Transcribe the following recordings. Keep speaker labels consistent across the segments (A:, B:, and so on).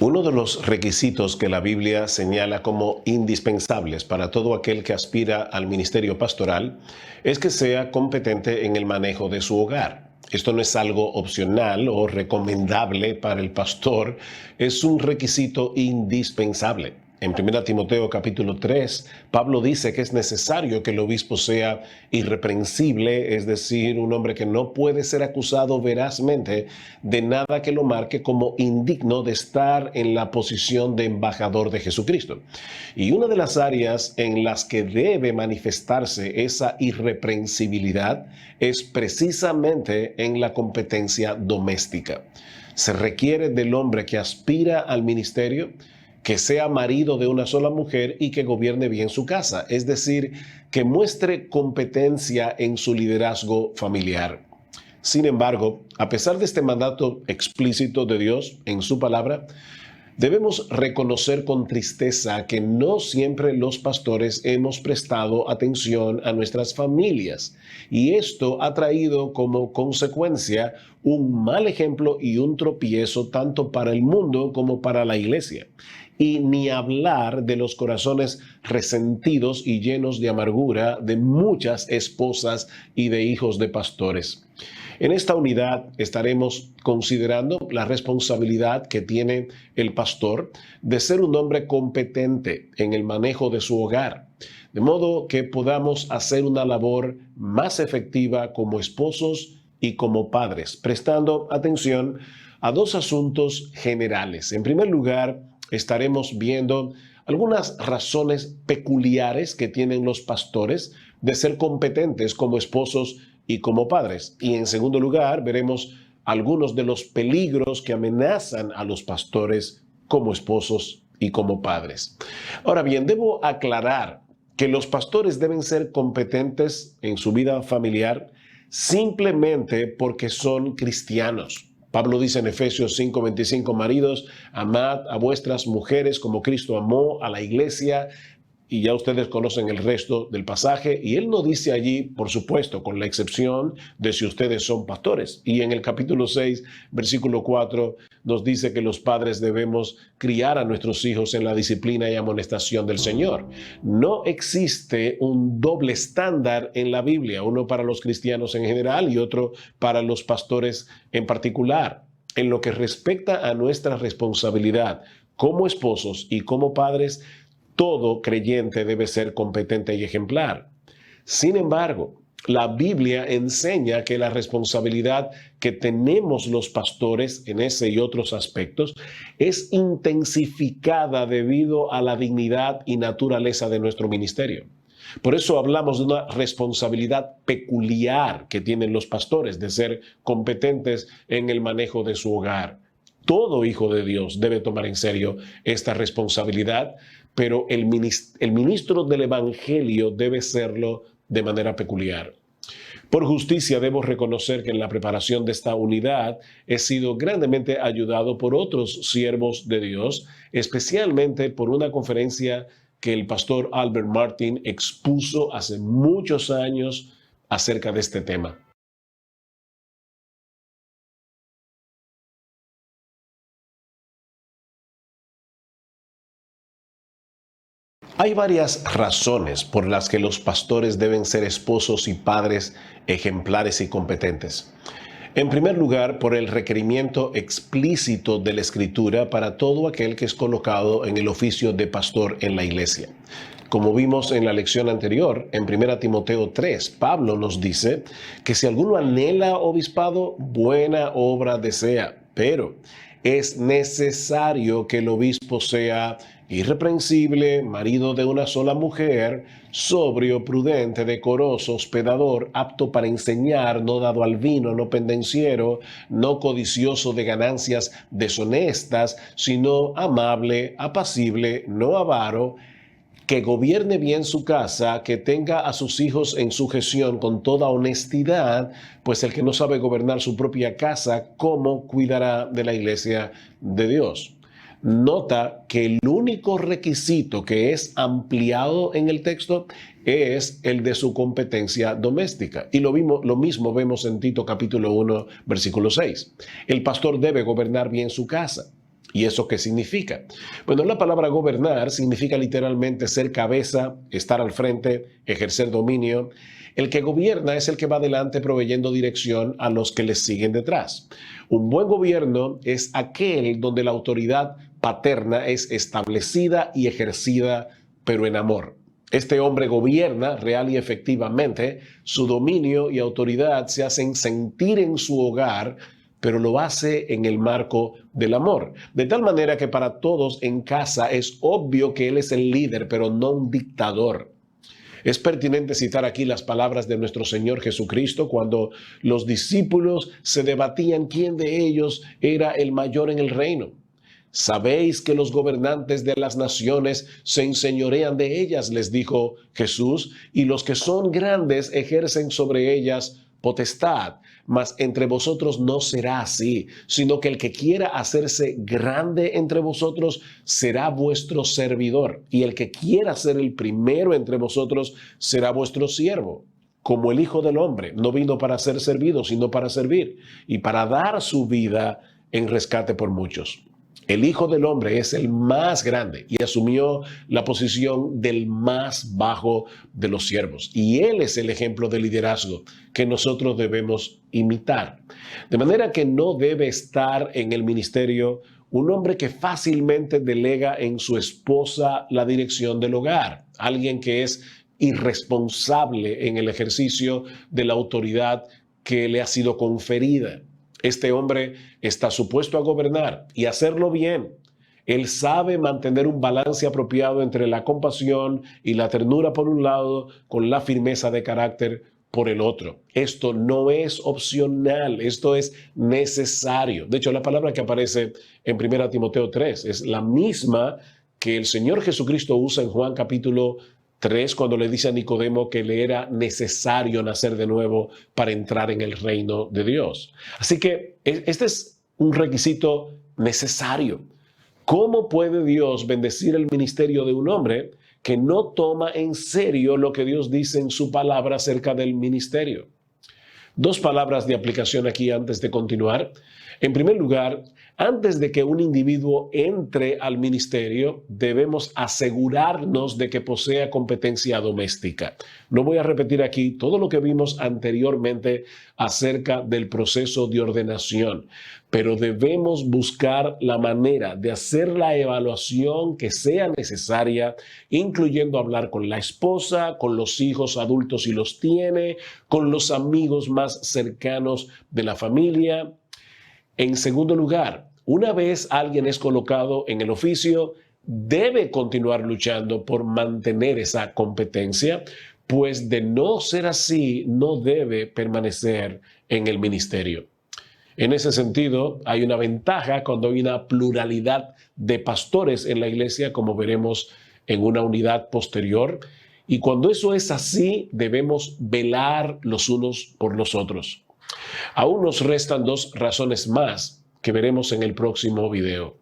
A: Uno de los requisitos que la Biblia señala como indispensables para todo aquel que aspira al ministerio pastoral es que sea competente en el manejo de su hogar. Esto no es algo opcional o recomendable para el pastor, es un requisito indispensable. En 1 Timoteo capítulo 3, Pablo dice que es necesario que el obispo sea irreprensible, es decir, un hombre que no puede ser acusado verazmente de nada que lo marque como indigno de estar en la posición de embajador de Jesucristo. Y una de las áreas en las que debe manifestarse esa irreprensibilidad es precisamente en la competencia doméstica. Se requiere del hombre que aspira al ministerio que sea marido de una sola mujer y que gobierne bien su casa, es decir, que muestre competencia en su liderazgo familiar. Sin embargo, a pesar de este mandato explícito de Dios en su palabra, debemos reconocer con tristeza que no siempre los pastores hemos prestado atención a nuestras familias y esto ha traído como consecuencia un mal ejemplo y un tropiezo tanto para el mundo como para la iglesia. Y ni hablar de los corazones resentidos y llenos de amargura de muchas esposas y de hijos de pastores. En esta unidad estaremos considerando la responsabilidad que tiene el pastor de ser un hombre competente en el manejo de su hogar, de modo que podamos hacer una labor más efectiva como esposos y como padres, prestando atención a dos asuntos generales. En primer lugar, estaremos viendo algunas razones peculiares que tienen los pastores de ser competentes como esposos y como padres. Y en segundo lugar, veremos algunos de los peligros que amenazan a los pastores como esposos y como padres. Ahora bien, debo aclarar que los pastores deben ser competentes en su vida familiar simplemente porque son cristianos. Pablo dice en Efesios 5:25, maridos, amad a vuestras mujeres como Cristo amó a la iglesia. Y ya ustedes conocen el resto del pasaje. Y él no dice allí, por supuesto, con la excepción de si ustedes son pastores. Y en el capítulo 6, versículo 4, nos dice que los padres debemos criar a nuestros hijos en la disciplina y amonestación del Señor. No existe un doble estándar en la Biblia, uno para los cristianos en general y otro para los pastores en particular. En lo que respecta a nuestra responsabilidad como esposos y como padres, todo creyente debe ser competente y ejemplar. Sin embargo, la Biblia enseña que la responsabilidad que tenemos los pastores en ese y otros aspectos es intensificada debido a la dignidad y naturaleza de nuestro ministerio. Por eso hablamos de una responsabilidad peculiar que tienen los pastores de ser competentes en el manejo de su hogar. Todo hijo de Dios debe tomar en serio esta responsabilidad, pero el ministro del Evangelio debe serlo de manera peculiar. Por justicia debo reconocer que en la preparación de esta unidad he sido grandemente ayudado por otros siervos de Dios, especialmente por una conferencia que el pastor Albert Martin expuso hace muchos años acerca de este tema. Hay varias razones por las que los pastores deben ser esposos y padres ejemplares y competentes. En primer lugar, por el requerimiento explícito de la Escritura para todo aquel que es colocado en el oficio de pastor en la iglesia. Como vimos en la lección anterior, en 1 Timoteo 3, Pablo nos dice que si alguno anhela obispado, buena obra desea, pero es necesario que el obispo sea irreprensible, marido de una sola mujer, sobrio, prudente, decoroso, hospedador, apto para enseñar, no dado al vino, no pendenciero, no codicioso de ganancias deshonestas, sino amable, apacible, no avaro, que gobierne bien su casa, que tenga a sus hijos en sujeción con toda honestidad, pues el que no sabe gobernar su propia casa, ¿cómo cuidará de la iglesia de Dios? Nota que el único requisito que es ampliado en el texto es el de su competencia doméstica. Y lo mismo vemos en Tito capítulo 1, versículo 6. El pastor debe gobernar bien su casa. ¿Y eso qué significa? Bueno, la palabra gobernar significa literalmente ser cabeza, estar al frente, ejercer dominio. El que gobierna es el que va adelante proveyendo dirección a los que le siguen detrás. Un buen gobierno es aquel donde la autoridad paterna es establecida y ejercida, pero en amor. Este hombre gobierna real y efectivamente, su dominio y autoridad se hacen sentir en su hogar, pero lo hace en el marco del amor. De tal manera que para todos en casa es obvio que él es el líder, pero no un dictador. Es pertinente citar aquí las palabras de nuestro Señor Jesucristo cuando los discípulos se debatían quién de ellos era el mayor en el reino. Sabéis que los gobernantes de las naciones se enseñorean de ellas, les dijo Jesús, y los que son grandes ejercen sobre ellas potestad. Mas entre vosotros no será así, sino que el que quiera hacerse grande entre vosotros será vuestro servidor, y el que quiera ser el primero entre vosotros será vuestro siervo. Como el Hijo del Hombre no vino para ser servido, sino para servir, y para dar su vida en rescate por muchos. El Hijo del Hombre es el más grande y asumió la posición del más bajo de los siervos. Y Él es el ejemplo de liderazgo que nosotros debemos imitar. De manera que no debe estar en el ministerio un hombre que fácilmente delega en su esposa la dirección del hogar, alguien que es irresponsable en el ejercicio de la autoridad que le ha sido conferida. Este hombre está supuesto a gobernar y hacerlo bien. Él sabe mantener un balance apropiado entre la compasión y la ternura por un lado, con la firmeza de carácter por el otro. Esto no es opcional, esto es necesario. De hecho, la palabra que aparece en 1 Timoteo 3 es la misma que el Señor Jesucristo usa en Juan capítulo 3, cuando le dice a Nicodemo que le era necesario nacer de nuevo para entrar en el reino de Dios. Así que este es un requisito necesario. ¿Cómo puede Dios bendecir el ministerio de un hombre que no toma en serio lo que Dios dice en su palabra acerca del ministerio? Dos palabras de aplicación aquí antes de continuar. En primer lugar, antes de que un individuo entre al ministerio, debemos asegurarnos de que posea competencia doméstica. No voy a repetir aquí todo lo que vimos anteriormente acerca del proceso de ordenación, pero debemos buscar la manera de hacer la evaluación que sea necesaria, incluyendo hablar con la esposa, con los hijos adultos si los tiene, con los amigos más cercanos de la familia. En segundo lugar, una vez alguien es colocado en el oficio, debe continuar luchando por mantener esa competencia, pues de no ser así, no debe permanecer en el ministerio. En ese sentido, hay una ventaja cuando hay una pluralidad de pastores en la iglesia, como veremos en una unidad posterior. Y cuando eso es así, debemos velar los unos por los otros. Aún nos restan dos razones más que veremos en el próximo video.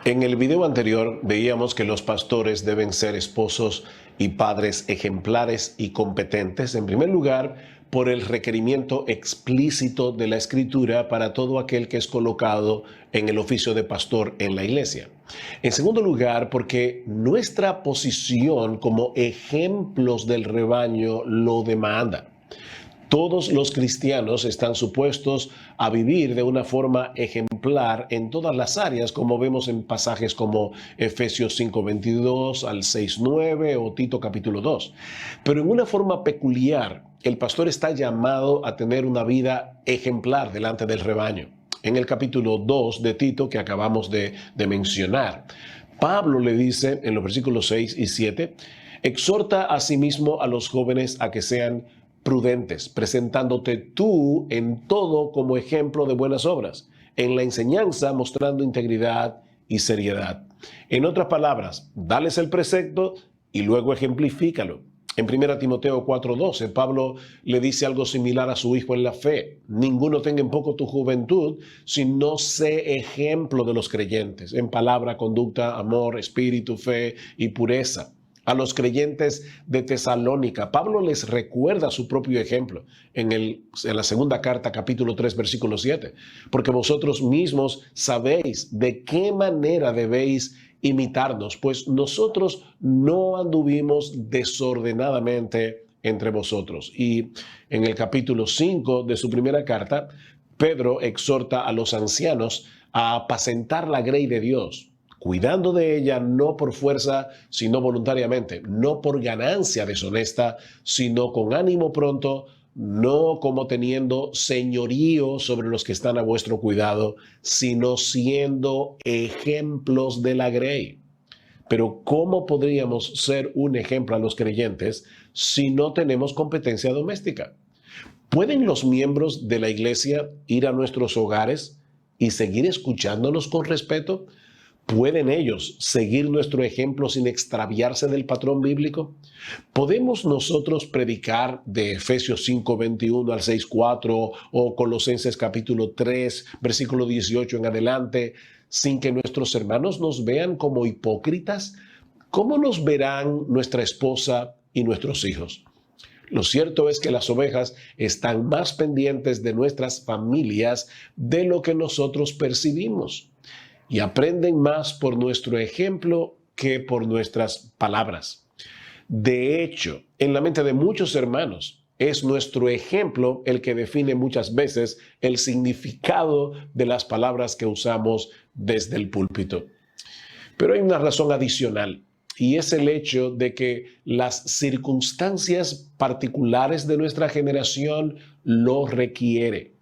A: En el video anterior veíamos que los pastores deben ser esposos y padres ejemplares y competentes, en primer lugar, por el requerimiento explícito de la Escritura para todo aquel que es colocado en el oficio de pastor en la iglesia. En segundo lugar, porque nuestra posición como ejemplos del rebaño lo demanda. Todos los cristianos están supuestos a vivir de una forma ejemplar en todas las áreas, como vemos en pasajes como Efesios 5:22 al 6:9 o Tito capítulo 2. Pero en una forma peculiar, el pastor está llamado a tener una vida ejemplar delante del rebaño. En el capítulo 2 de Tito que acabamos de mencionar, Pablo le dice en los versículos 6 y 7, exhorta a sí mismo a los jóvenes a que sean prudentes, presentándote tú en todo como ejemplo de buenas obras, en la enseñanza mostrando integridad y seriedad. En otras palabras, dales el precepto y luego ejemplifícalo. En 1 Timoteo 4:12, Pablo le dice algo similar a su hijo en la fe. Ninguno tenga en poco tu juventud, sino sé ejemplo de los creyentes, en palabra, conducta, amor, espíritu, fe y pureza. a los creyentes de Tesalónica. Pablo les recuerda su propio ejemplo en la segunda carta, capítulo 3, versículo 7. Porque vosotros mismos sabéis de qué manera debéis imitarnos, pues nosotros no anduvimos desordenadamente entre vosotros. Y en el capítulo 5 de su primera carta, Pedro exhorta a los ancianos a apacentar la grey de Dios, cuidando de ella no por fuerza, sino voluntariamente, no por ganancia deshonesta, sino con ánimo pronto, no como teniendo señorío sobre los que están a vuestro cuidado, sino siendo ejemplos de la grey. Pero ¿cómo podríamos ser un ejemplo a los creyentes si no tenemos competencia doméstica? ¿Pueden los miembros de la iglesia ir a nuestros hogares y seguir escuchándonos con respeto? ¿Pueden ellos seguir nuestro ejemplo sin extraviarse del patrón bíblico? ¿Podemos nosotros predicar de Efesios 5:21 al 6:4 o Colosenses capítulo 3, versículo 18 en adelante, sin que nuestros hermanos nos vean como hipócritas? ¿Cómo nos verán nuestra esposa y nuestros hijos? Lo cierto es que las ovejas están más pendientes de nuestras familias de lo que nosotros percibimos y aprenden más por nuestro ejemplo que por nuestras palabras. De hecho, en la mente de muchos hermanos, es nuestro ejemplo el que define muchas veces el significado de las palabras que usamos desde el púlpito. Pero hay una razón adicional, y es el hecho de que las circunstancias particulares de nuestra generación lo requieren.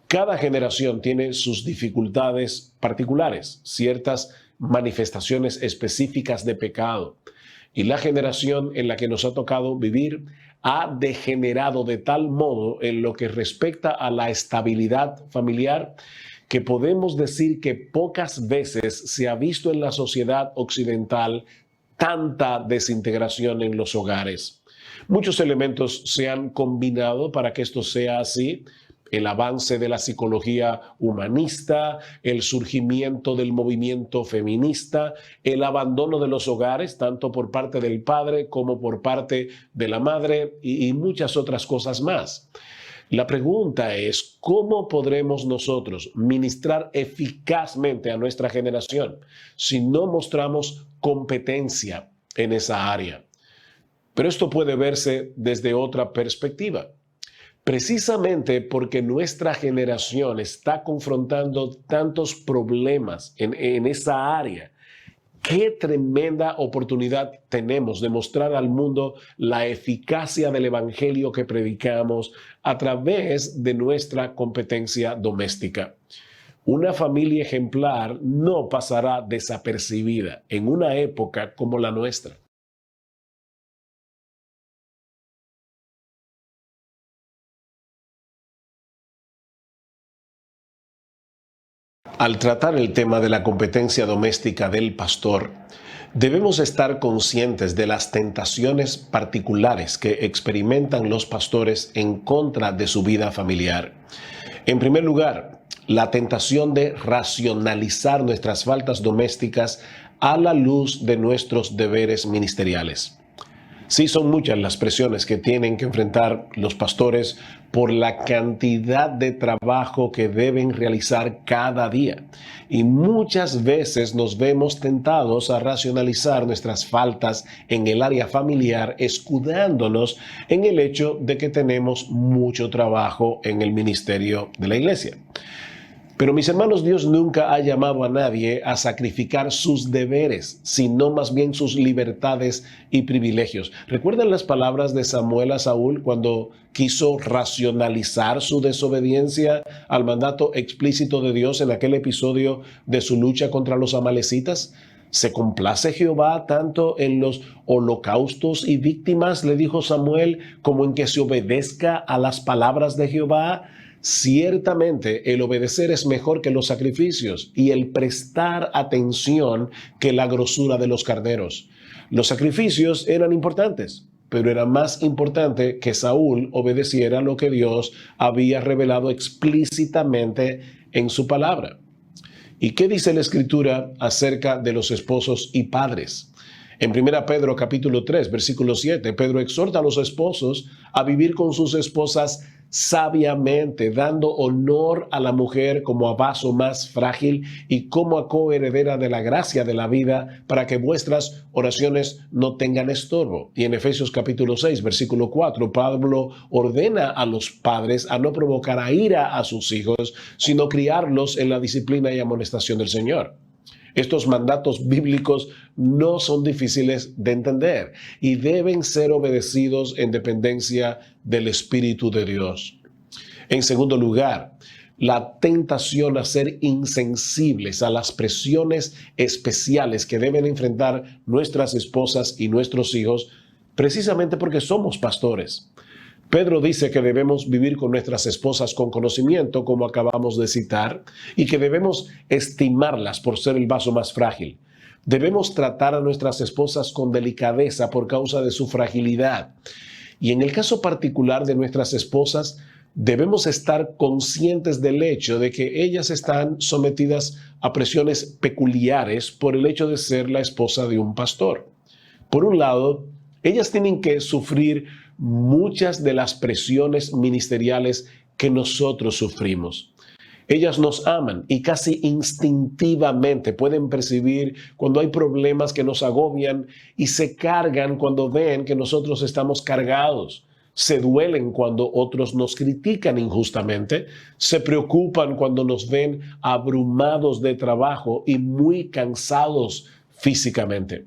A: Cada generación tiene sus dificultades particulares, ciertas manifestaciones específicas de pecado. Y la generación en la que nos ha tocado vivir ha degenerado de tal modo en lo que respecta a la estabilidad familiar que podemos decir que pocas veces se ha visto en la sociedad occidental tanta desintegración en los hogares. Muchos elementos se han combinado para que esto sea así. El avance de la psicología humanista, el surgimiento del movimiento feminista, el abandono de los hogares, tanto por parte del padre como por parte de la madre y muchas otras cosas más. La pregunta es, ¿cómo podremos nosotros ministrar eficazmente a nuestra generación si no mostramos competencia en esa área? Pero esto puede verse desde otra perspectiva. Precisamente porque nuestra generación está confrontando tantos problemas en esa área, qué tremenda oportunidad tenemos de mostrar al mundo la eficacia del evangelio que predicamos a través de nuestra competencia doméstica. Una familia ejemplar no pasará desapercibida en una época como la nuestra. Al tratar el tema de la competencia doméstica del pastor, debemos estar conscientes de las tentaciones particulares que experimentan los pastores en contra de su vida familiar. En primer lugar, la tentación de racionalizar nuestras faltas domésticas a la luz de nuestros deberes ministeriales. Sí, son muchas las presiones que tienen que enfrentar los pastores por la cantidad de trabajo que deben realizar cada día. Y muchas veces nos vemos tentados a racionalizar nuestras faltas en el área familiar, escudándonos en el hecho de que tenemos mucho trabajo en el ministerio de la iglesia. Pero mis hermanos, Dios nunca ha llamado a nadie a sacrificar sus deberes, sino más bien sus libertades y privilegios. ¿Recuerdan las palabras de Samuel a Saúl cuando quiso racionalizar su desobediencia al mandato explícito de Dios en aquel episodio de su lucha contra los amalecitas? ¿Se complace Jehová tanto en los holocaustos y víctimas, le dijo Samuel, como en que se obedezca a las palabras de Jehová? Ciertamente el obedecer es mejor que los sacrificios y el prestar atención que la grosura de los carneros. Los sacrificios eran importantes, pero era más importante que Saúl obedeciera lo que Dios había revelado explícitamente en su palabra. ¿Y qué dice la Escritura acerca de los esposos y padres? En 1 Pedro capítulo 3, versículo 7, Pedro exhorta a los esposos a vivir con sus esposas sabiamente, dando honor a la mujer como a vaso más frágil y como a coheredera de la gracia de la vida, para que vuestras oraciones no tengan estorbo. Y en Efesios capítulo 6, versículo 4, Pablo ordena a los padres a no provocar a ira a sus hijos, sino criarlos en la disciplina y amonestación del Señor. Estos mandatos bíblicos no son difíciles de entender y deben ser obedecidos en dependencia del Espíritu de Dios. En segundo lugar, la tentación a ser insensibles a las presiones especiales que deben enfrentar nuestras esposas y nuestros hijos, precisamente porque somos pastores. Pedro dice que debemos vivir con nuestras esposas con conocimiento, como acabamos de citar, y que debemos estimarlas por ser el vaso más frágil. Debemos tratar a nuestras esposas con delicadeza por causa de su fragilidad. Y en el caso particular de nuestras esposas, debemos estar conscientes del hecho de que ellas están sometidas a presiones peculiares por el hecho de ser la esposa de un pastor. Por un lado, ellas tienen que sufrir muchas de las presiones ministeriales que nosotros sufrimos. Ellas nos aman y casi instintivamente pueden percibir cuando hay problemas que nos agobian y se cargan cuando ven que nosotros estamos cargados. Se duelen cuando otros nos critican injustamente, se preocupan cuando nos ven abrumados de trabajo y muy cansados físicamente.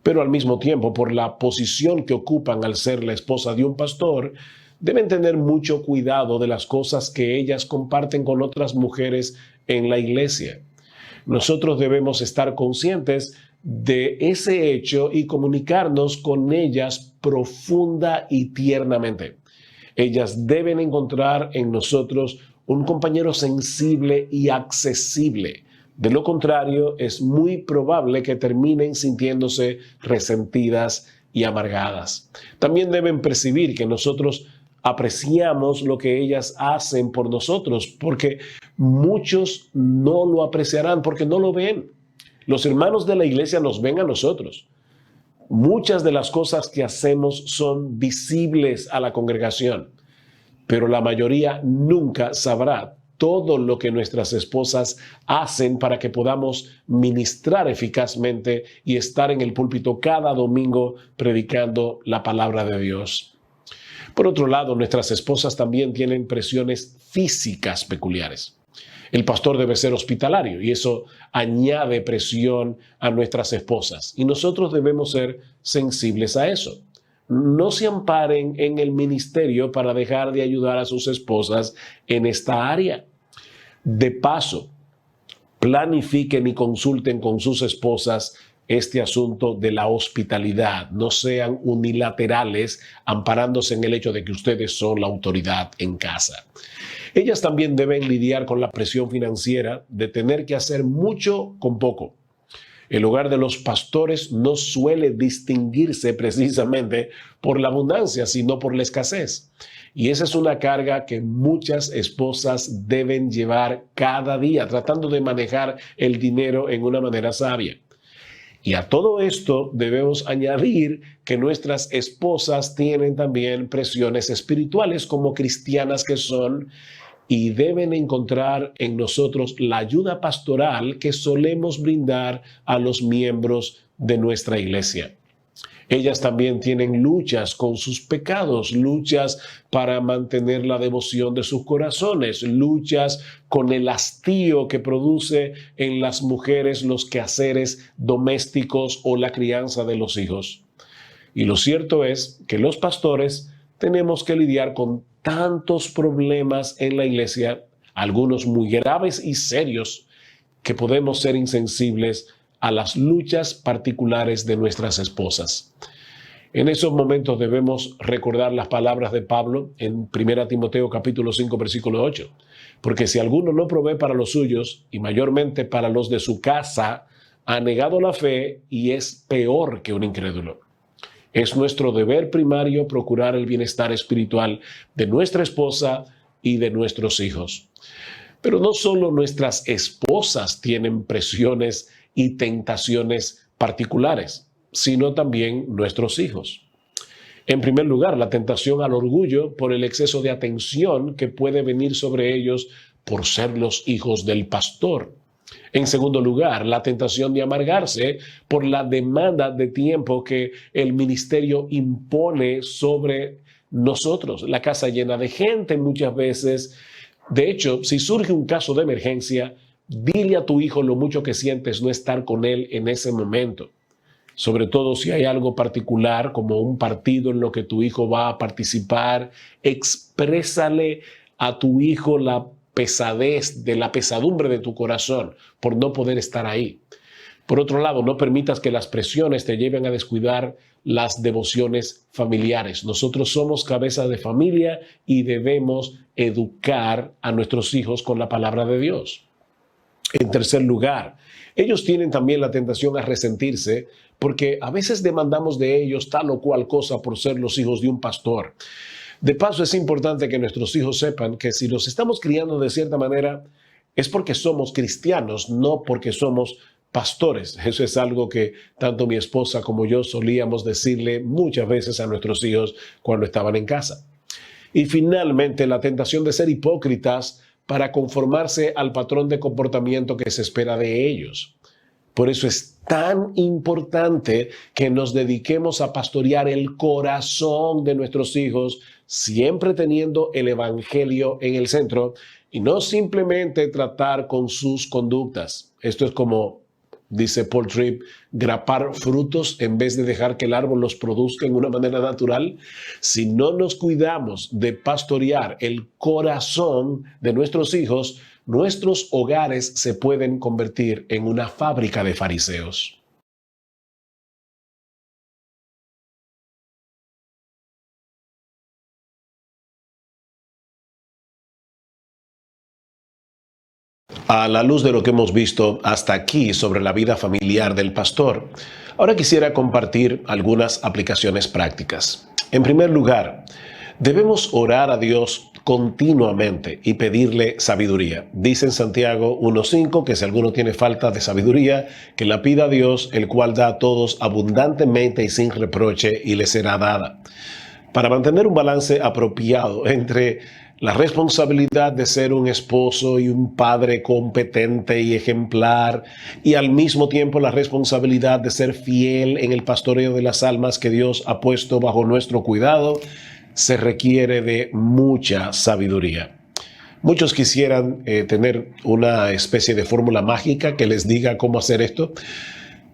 A: Pero al mismo tiempo, por la posición que ocupan al ser la esposa de un pastor, deben tener mucho cuidado de las cosas que ellas comparten con otras mujeres en la iglesia. Nosotros debemos estar conscientes de ese hecho y comunicarnos con ellas profunda y tiernamente. Ellas deben encontrar en nosotros un compañero sensible y accesible. De lo contrario, es muy probable que terminen sintiéndose resentidas y amargadas. También deben percibir que nosotros apreciamos lo que ellas hacen por nosotros, porque muchos no lo apreciarán porque no lo ven. Los hermanos de la iglesia nos ven a nosotros. Muchas de las cosas que hacemos son visibles a la congregación, pero la mayoría nunca sabrá todo lo que nuestras esposas hacen para que podamos ministrar eficazmente y estar en el púlpito cada domingo predicando la palabra de Dios. Por otro lado, nuestras esposas también tienen presiones físicas peculiares. El pastor debe ser hospitalario y eso añade presión a nuestras esposas y nosotros debemos ser sensibles a eso. No se amparen en el ministerio para dejar de ayudar a sus esposas en esta área. De paso, planifiquen y consulten con sus esposas este asunto de la hospitalidad. No sean unilaterales amparándose en el hecho de que ustedes son la autoridad en casa. Ellas también deben lidiar con la presión financiera de tener que hacer mucho con poco. El hogar de los pastores no suele distinguirse precisamente por la abundancia, sino por la escasez. Y esa es una carga que muchas esposas deben llevar cada día, tratando de manejar el dinero en una manera sabia. Y a todo esto debemos añadir que nuestras esposas tienen también presiones espirituales como cristianas que son, y deben encontrar en nosotros la ayuda pastoral que solemos brindar a los miembros de nuestra iglesia. Ellas también tienen luchas con sus pecados, luchas para mantener la devoción de sus corazones, luchas con el hastío que produce en las mujeres los quehaceres domésticos o la crianza de los hijos. Y lo cierto es que los pastores tenemos que lidiar con tantos problemas en la iglesia, algunos muy graves y serios, que podemos ser insensibles a las luchas particulares de nuestras esposas. En esos momentos debemos recordar las palabras de Pablo en 1 Timoteo capítulo 5 versículo 8. Porque si alguno no provee para los suyos, y mayormente para los de su casa, ha negado la fe y es peor que un incrédulo. Es nuestro deber primario procurar el bienestar espiritual de nuestra esposa y de nuestros hijos. Pero no solo nuestras esposas tienen presiones y tentaciones particulares. sino también nuestros hijos. En primer lugar, la tentación al orgullo por el exceso de atención que puede venir sobre ellos por ser los hijos del pastor. En segundo lugar, la tentación de amargarse por la demanda de tiempo que el ministerio impone sobre nosotros. La casa llena de gente muchas veces. De hecho, si surge un caso de emergencia, dile a tu hijo lo mucho que sientes no estar con él en ese momento. Sobre todo si hay algo particular como un partido en lo que tu hijo va a participar, exprésale a tu hijo la pesadez, de la pesadumbre de tu corazón por no poder estar ahí. Por otro lado, no permitas que las presiones te lleven a descuidar las devociones familiares. Nosotros somos cabeza de familia y debemos educar a nuestros hijos con la palabra de Dios. En tercer lugar, ellos tienen también la tentación a resentirse porque a veces demandamos de ellos tal o cual cosa por ser los hijos de un pastor. De paso, es importante que nuestros hijos sepan que si los estamos criando de cierta manera es porque somos cristianos, no porque somos pastores. Eso es algo que tanto mi esposa como yo solíamos decirle muchas veces a nuestros hijos cuando estaban en casa. Y finalmente, la tentación de ser hipócritas para conformarse al patrón de comportamiento que se espera de ellos. Por eso es tan importante que nos dediquemos a pastorear el corazón de nuestros hijos, siempre teniendo el evangelio en el centro y no simplemente tratar con sus conductas. Esto es como, dice Paul Tripp, grapar frutos en vez de dejar que el árbol los produzca en una manera natural. Si no nos cuidamos de pastorear el corazón de nuestros hijos, nuestros hogares se pueden convertir en una fábrica de fariseos. A la luz de lo que hemos visto hasta aquí sobre la vida familiar del pastor, ahora quisiera compartir algunas aplicaciones prácticas. En primer lugar, debemos orar a Dios continuamente y pedirle sabiduría. Dice en Santiago 1:5 que si alguno tiene falta de sabiduría, que la pida a Dios, el cual da a todos abundantemente y sin reproche, y le será dada. Para mantener un balance apropiado entre la responsabilidad de ser un esposo y un padre competente y ejemplar, y al mismo tiempo la responsabilidad de ser fiel en el pastoreo de las almas que Dios ha puesto bajo nuestro cuidado, se requiere de mucha sabiduría. Muchos quisieran tener una especie de fórmula mágica que les diga cómo hacer esto,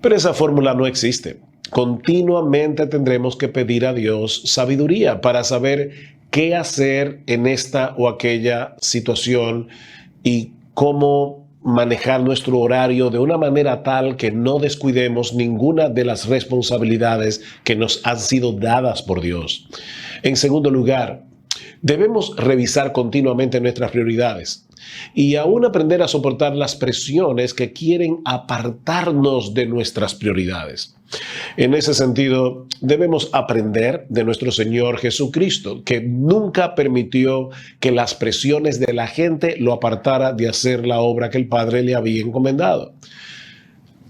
A: pero esa fórmula no existe. Continuamente tendremos que pedir a Dios sabiduría para saber qué hacer en esta o aquella situación y cómo manejar nuestro horario de una manera tal que no descuidemos ninguna de las responsabilidades que nos han sido dadas por Dios. En segundo lugar, debemos revisar continuamente nuestras prioridades y aún aprender a soportar las presiones que quieren apartarnos de nuestras prioridades. En ese sentido, debemos aprender de nuestro Señor Jesucristo, que nunca permitió que las presiones de la gente lo apartara de hacer la obra que el Padre le había encomendado.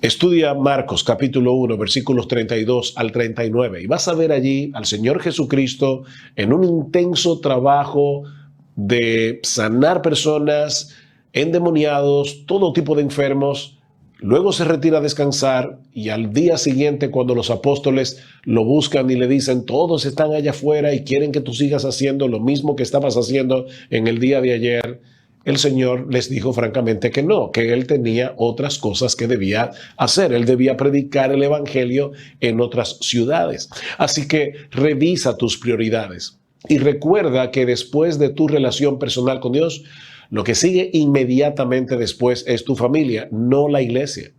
A: Estudia Marcos capítulo 1, versículos 32 al 39 y vas a ver allí al Señor Jesucristo en un intenso trabajo de sanar personas, endemoniados, todo tipo de enfermos. Luego se retira a descansar y al día siguiente, cuando los apóstoles lo buscan y le dicen, todos están allá afuera y quieren que tú sigas haciendo lo mismo que estabas haciendo en el día de ayer, el Señor les dijo francamente que no, que Él tenía otras cosas que debía hacer. Él debía predicar el evangelio en otras ciudades. Así que revisa tus prioridades y recuerda que después de tu relación personal con Dios, lo que sigue inmediatamente después es tu familia, no la iglesia.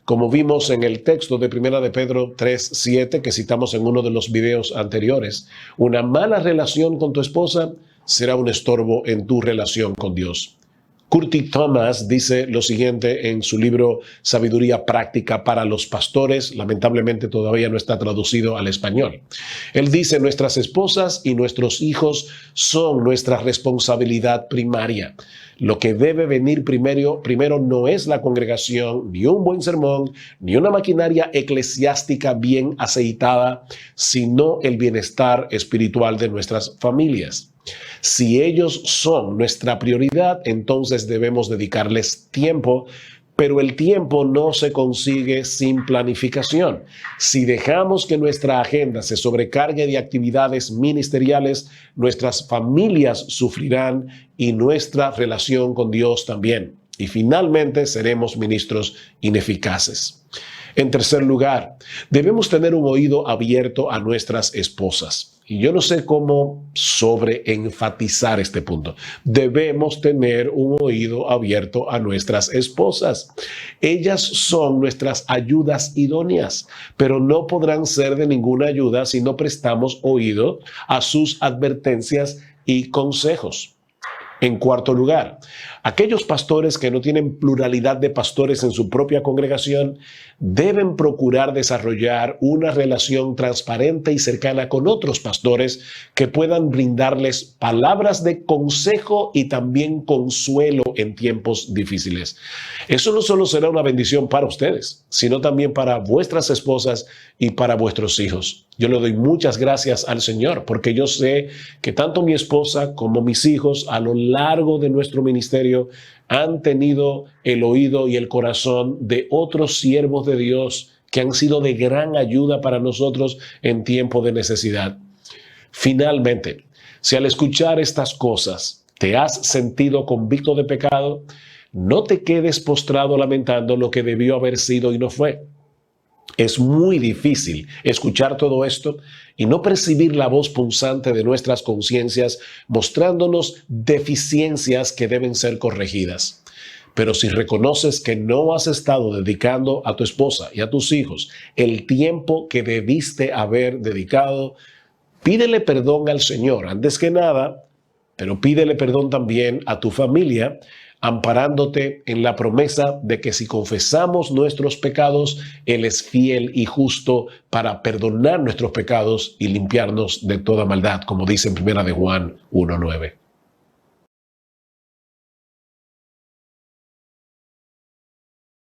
A: Como vimos en el texto de 1 de Pedro 3:7 que citamos en uno de los videos anteriores, una mala relación con tu esposa será un estorbo en tu relación con Dios. Curtis Thomas dice lo siguiente en su libro Sabiduría Práctica para los Pastores. Lamentablemente todavía no está traducido al español. Él dice: nuestras esposas y nuestros hijos son nuestra responsabilidad primaria. Lo que debe venir primero no es la congregación, ni un buen sermón, ni una maquinaria eclesiástica bien aceitada, sino el bienestar espiritual de nuestras familias. Si ellos son nuestra prioridad, entonces debemos dedicarles tiempo, pero el tiempo no se consigue sin planificación. Si dejamos que nuestra agenda se sobrecargue de actividades ministeriales, nuestras familias sufrirán y nuestra relación con Dios también. Y finalmente seremos ministros ineficaces. En tercer lugar, debemos tener un oído abierto a nuestras esposas. Y yo no sé cómo sobreenfatizar este punto. Debemos tener un oído abierto a nuestras esposas. Ellas son nuestras ayudas idóneas, pero no podrán ser de ninguna ayuda si no prestamos oído a sus advertencias y consejos. En cuarto lugar, aquellos pastores que no tienen pluralidad de pastores en su propia congregación deben procurar desarrollar una relación transparente y cercana con otros pastores que puedan brindarles palabras de consejo y también consuelo en tiempos difíciles. Eso no solo será una bendición para ustedes, sino también para vuestras esposas y para vuestros hijos. Yo le doy muchas gracias al Señor porque yo sé que tanto mi esposa como mis hijos a lo largo de nuestro ministerio han tenido el oído y el corazón de otros siervos de Dios que han sido de gran ayuda para nosotros en tiempo de necesidad. Finalmente, si al escuchar estas cosas te has sentido convicto de pecado, no te quedes postrado lamentando lo que debió haber sido y no fue. Es muy difícil escuchar todo esto y no percibir la voz punzante de nuestras conciencias mostrándonos deficiencias que deben ser corregidas. Pero si reconoces que no has estado dedicando a tu esposa y a tus hijos el tiempo que debiste haber dedicado, pídele perdón al Señor antes que nada, pero pídele perdón también a tu familia, amparándote en la promesa de que si confesamos nuestros pecados, Él es fiel y justo para perdonar nuestros pecados y limpiarnos de toda maldad, como dice en 1 Juan 1:9.